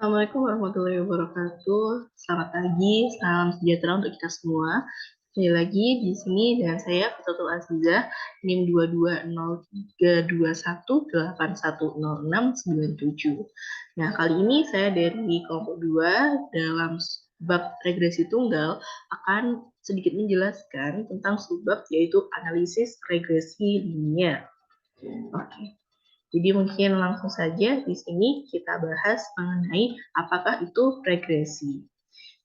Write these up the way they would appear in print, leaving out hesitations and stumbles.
Assalamualaikum warahmatullahi wabarakatuh. Selamat pagi, salam sejahtera untuk kita semua. Kembali lagi di sini dengan saya Fathul Azizah, NIM 220321810697. Nah, kali ini saya dari kelompok 2 dalam bab regresi tunggal akan sedikit menjelaskan tentang subbab yaitu analisis regresi linear. Oke. Jadi mungkin langsung saja di sini kita bahas mengenai apakah itu regresi.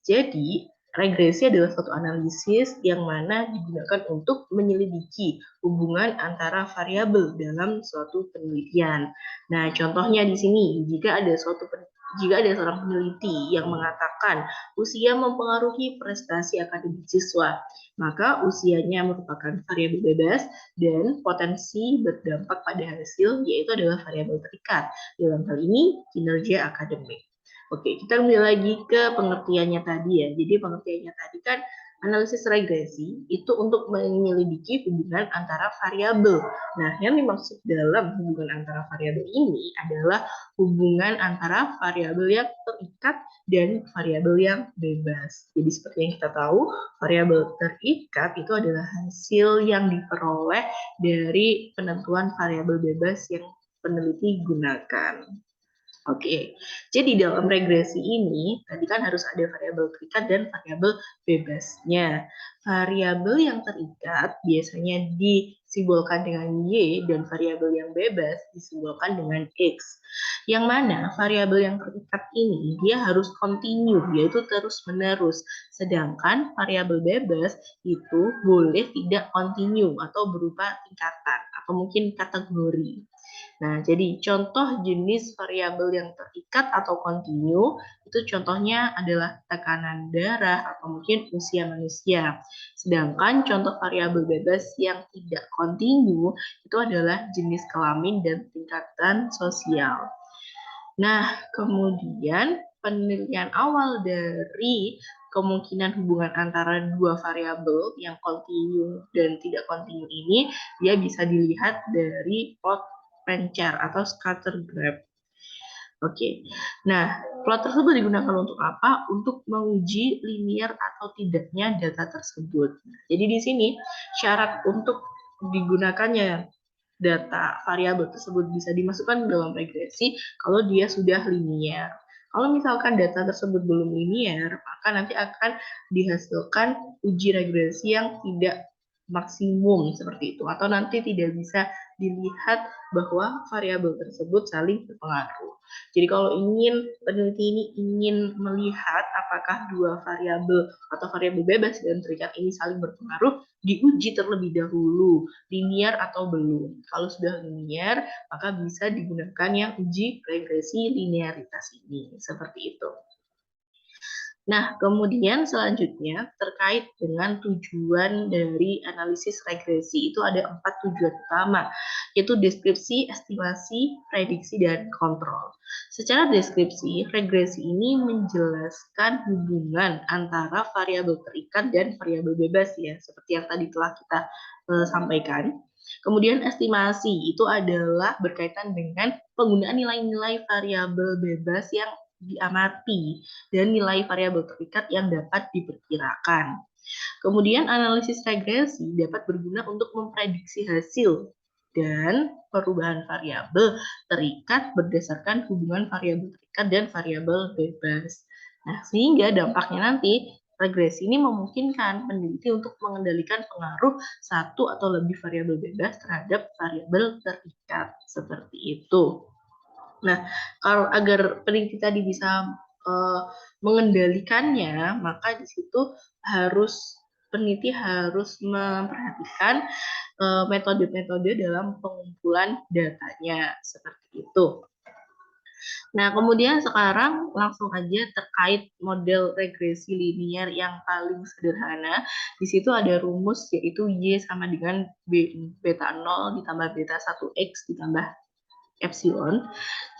Jadi regresi adalah suatu analisis yang mana digunakan untuk menyelidiki hubungan antara variabel dalam suatu penelitian. Nah, contohnya di sini jika ada seorang peneliti yang mengatakan usia mempengaruhi prestasi akademik siswa, maka usianya merupakan variabel bebas dan potensi berdampak pada hasil yaitu adalah variabel terikat. Dalam hal ini kinerja akademik. Oke, kita kembali lagi ke pengertiannya tadi ya. Jadi pengertiannya tadi kan analisis regresi itu untuk menyelidiki hubungan antara variabel. Nah, yang dimaksud dalam hubungan antara variabel ini adalah hubungan antara variabel yang terikat dan variabel yang bebas. Jadi seperti yang kita tahu, variabel terikat itu adalah hasil yang diperoleh dari penentuan variabel bebas yang peneliti gunakan. Oke, jadi dalam regresi ini tadi kan harus ada variabel terikat dan variabel bebasnya. Variabel yang terikat biasanya disimbolkan dengan Y dan variabel yang bebas disimbolkan dengan X. Yang mana variabel yang terikat ini dia harus kontinu, yaitu terus-menerus. Sedangkan variabel bebas itu boleh tidak kontinu atau berupa tingkatan atau mungkin kategori. Nah, jadi contoh jenis variabel yang terikat atau kontinu itu contohnya adalah tekanan darah atau mungkin usia manusia. Sedangkan contoh variabel bebas yang tidak kontinu itu adalah jenis kelamin dan tingkatan sosial. Nah, kemudian penelitian awal dari kemungkinan hubungan antara dua variabel yang kontinu dan tidak kontinu ini dia bisa dilihat dari plot pencar atau scatter graph. Oke. Nah, plot tersebut digunakan untuk apa? Untuk menguji linear atau tidaknya data tersebut. Jadi di sini syarat untuk digunakannya data variabel tersebut bisa dimasukkan dalam regresi kalau dia sudah linear. Kalau misalkan data tersebut belum linear, maka nanti akan dihasilkan uji regresi yang tidak maksimum seperti itu, atau nanti tidak bisa dilihat bahwa variabel tersebut saling berpengaruh. Jadi kalau peneliti ini ingin melihat apakah dua variabel atau variabel bebas dan terikat ini saling berpengaruh, diuji terlebih dahulu linear atau belum. Kalau sudah linear, maka bisa digunakan yang uji regresi linearitas ini. Seperti itu. Nah, kemudian selanjutnya terkait dengan tujuan dari analisis regresi itu ada 4 tujuan utama, yaitu deskripsi, estimasi, prediksi, dan kontrol. Secara deskripsi, regresi ini menjelaskan hubungan antara variabel terikat dan variabel bebas ya, seperti yang tadi telah kita sampaikan. Kemudian estimasi itu adalah berkaitan dengan penggunaan nilai-nilai variabel bebas yang diamati dan nilai variabel terikat yang dapat diperkirakan. Kemudian analisis regresi dapat berguna untuk memprediksi hasil dan perubahan variabel terikat berdasarkan hubungan variabel terikat dan variabel bebas. Nah, sehingga dampaknya nanti regresi ini memungkinkan peneliti untuk mengendalikan pengaruh satu atau lebih variabel bebas terhadap variabel terikat seperti itu. Nah, kalau agar peneliti tadi bisa mengendalikannya, maka di situ peneliti harus memperhatikan metode-metode dalam pengumpulan datanya seperti itu. Nah, kemudian sekarang langsung aja terkait model regresi linear yang paling sederhana. Di situ ada rumus yaitu Y sama dengan beta 0 ditambah beta 1X ditambah epsilon.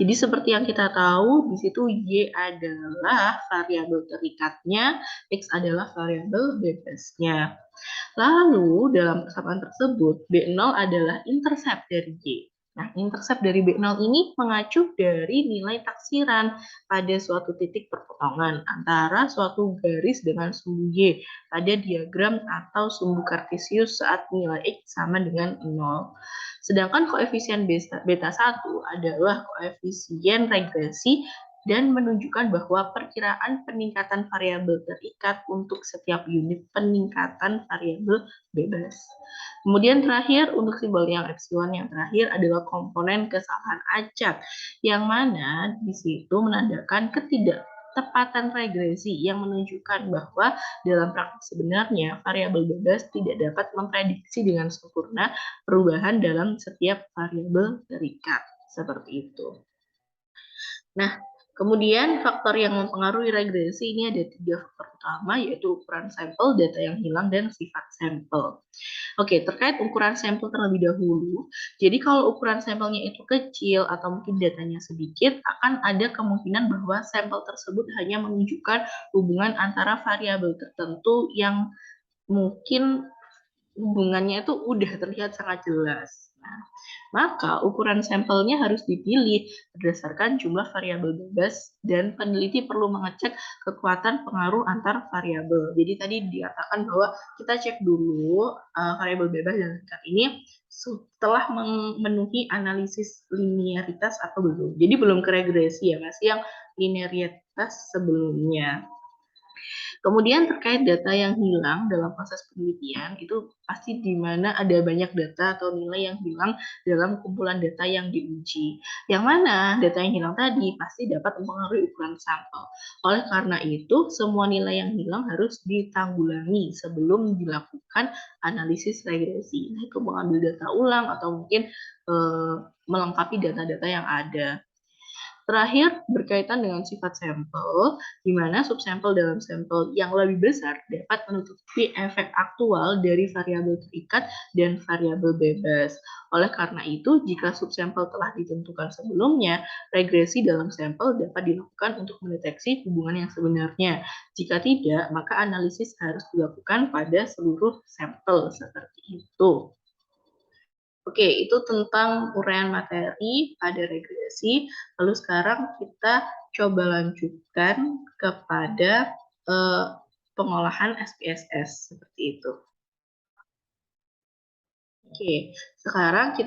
Jadi seperti yang kita tahu, di situ Y adalah variabel terikatnya, X adalah variabel bebasnya. Lalu dalam persamaan tersebut, B0 adalah intercept dari Y. Nah, intercept dari B0 ini mengacu dari nilai taksiran pada suatu titik perpotongan antara suatu garis dengan sumbu Y pada diagram atau sumbu kartesius saat nilai X sama dengan 0. Sedangkan koefisien beta 1 adalah koefisien regresi dan menunjukkan bahwa perkiraan peningkatan variabel terikat untuk setiap unit peningkatan variabel bebas. Kemudian terakhir untuk simbol yang epsilon yang terakhir adalah komponen kesalahan acak yang mana di situ menandakan ketidaktepatan regresi yang menunjukkan bahwa dalam praktik sebenarnya variabel bebas tidak dapat memprediksi dengan sempurna perubahan dalam setiap variabel terikat seperti itu. Nah, kemudian faktor yang mempengaruhi regresi ini ada 3 faktor utama, yaitu ukuran sampel, data yang hilang, dan sifat sampel. Oke, terkait ukuran sampel terlebih dahulu, jadi kalau ukuran sampelnya itu kecil atau mungkin datanya sedikit, akan ada kemungkinan bahwa sampel tersebut hanya menunjukkan hubungan antara variabel tertentu yang mungkin hubungannya itu udah terlihat sangat jelas. Nah, maka ukuran sampelnya harus dipilih berdasarkan jumlah variabel bebas dan peneliti perlu mengecek kekuatan pengaruh antar variabel. Jadi tadi dikatakan bahwa kita cek dulu variabel bebas dan tingkat ini setelah memenuhi analisis linearitas atau belum. Jadi belum ke regresi ya, masih yang linearitas sebelumnya. Kemudian terkait data yang hilang dalam proses penelitian, itu pasti di mana ada banyak data atau nilai yang hilang dalam kumpulan data yang diuji. Yang mana data yang hilang tadi pasti dapat mempengaruhi ukuran sampel. Oleh karena itu, semua nilai yang hilang harus ditanggulangi sebelum dilakukan analisis regresi. Nah, itu mengambil data ulang atau mungkin melengkapi data-data yang ada. Terakhir, berkaitan dengan sifat sampel, di mana subsampel dalam sampel yang lebih besar dapat menutupi efek aktual dari variabel terikat dan variabel bebas. Oleh karena itu, jika subsampel telah ditentukan sebelumnya, regresi dalam sampel dapat dilakukan untuk mendeteksi hubungan yang sebenarnya. Jika tidak, maka analisis harus dilakukan pada seluruh sampel seperti itu. Oke, itu tentang uraian materi pada regresi. Lalu sekarang kita coba lanjutkan kepada pengolahan SPSS seperti itu. Oke, sekarang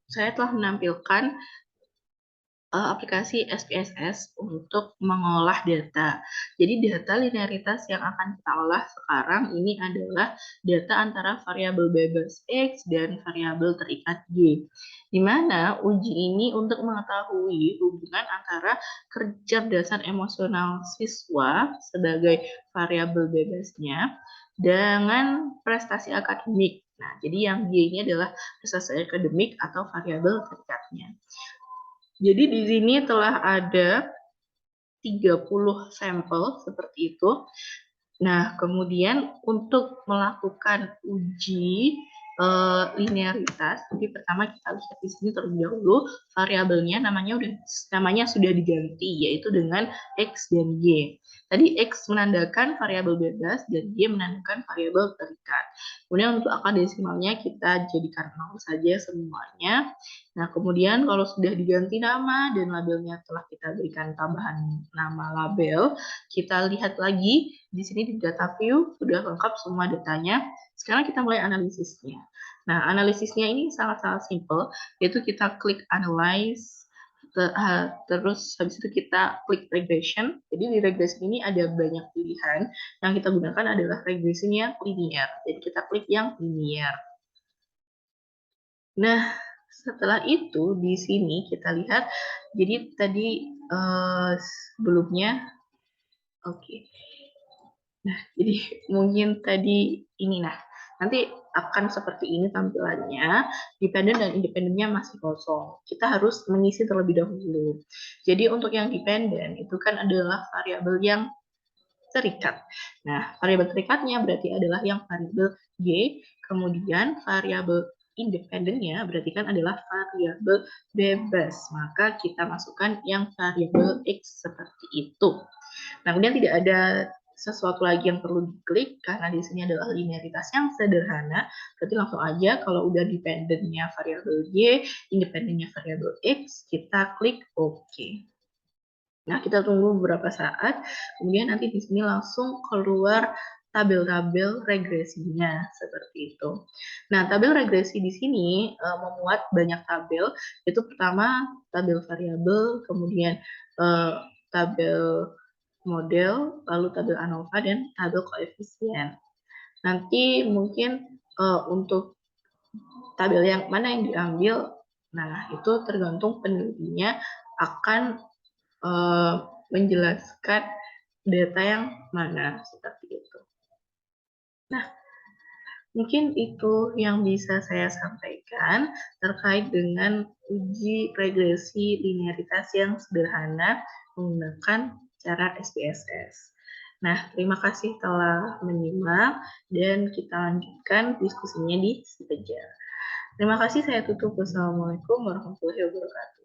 saya telah menampilkan aplikasi SPSS untuk mengolah data. Jadi data linearitas yang akan kita olah sekarang ini adalah data antara variabel bebas X dan variabel terikat Y. Di mana uji ini untuk mengetahui hubungan antara kecerdasan emosional siswa sebagai variabel bebasnya dengan prestasi akademik. Nah, jadi yang Y ini adalah prestasi akademik atau variabel terikatnya. Jadi di sini telah ada 30 sampel seperti itu. Nah, kemudian untuk melakukan uji linearitas, jadi pertama kita lihat di sini terlebih dahulu variabelnya namanya sudah diganti yaitu dengan X dan Y. Tadi X menandakan variabel bebas dan Y menandakan variabel terikat. Kemudian untuk angka desimalnya kita jadikan 0 saja semuanya. Nah, kemudian kalau sudah diganti nama dan labelnya telah kita berikan tambahan nama label, kita lihat lagi di sini di data view sudah lengkap semua datanya. Sekarang kita mulai analisisnya. Nah, analisisnya ini sangat-sangat simple, yaitu kita klik analyze, terus habis itu kita klik regression. Jadi di regression ini ada banyak pilihan. Yang kita gunakan adalah regresinya linear. Jadi kita klik yang linear. Nah, setelah itu di sini kita lihat, jadi tadi sebelumnya, oke. Nah, jadi mungkin tadi ini, nanti akan seperti ini tampilannya, dependent dan independennya masih kosong. Kita harus mengisi terlebih dahulu. Jadi untuk yang dependent itu kan adalah variabel yang terikat. Nah, variabel terikatnya berarti adalah yang variabel Y, kemudian variabel independennya berarti kan adalah variabel bebas. Maka kita masukkan yang variabel X seperti itu. Nah, kemudian tidak ada sesuatu lagi yang perlu diklik karena di sini adalah linearitas yang sederhana. Berarti langsung aja kalau udah dependennya variabel Y, independennya variabel X, kita klik OK. Nah, kita tunggu beberapa saat, kemudian nanti di sini langsung keluar tabel-tabel regresinya, seperti itu. Nah, tabel regresi di sini memuat banyak tabel, yaitu pertama tabel variabel, kemudian tabel model, lalu tabel ANOVA, dan tabel koefisien. Nanti mungkin untuk tabel yang mana yang diambil, nah itu tergantung penelitinya akan menjelaskan data yang mana, seperti itu. Nah, mungkin itu yang bisa saya sampaikan terkait dengan uji regresi linearitas yang sederhana menggunakan cara SPSS. Nah, terima kasih telah menyimak dan kita lanjutkan diskusinya di sekejar. Terima kasih, saya tutup. Wassalamualaikum warahmatullahi wabarakatuh.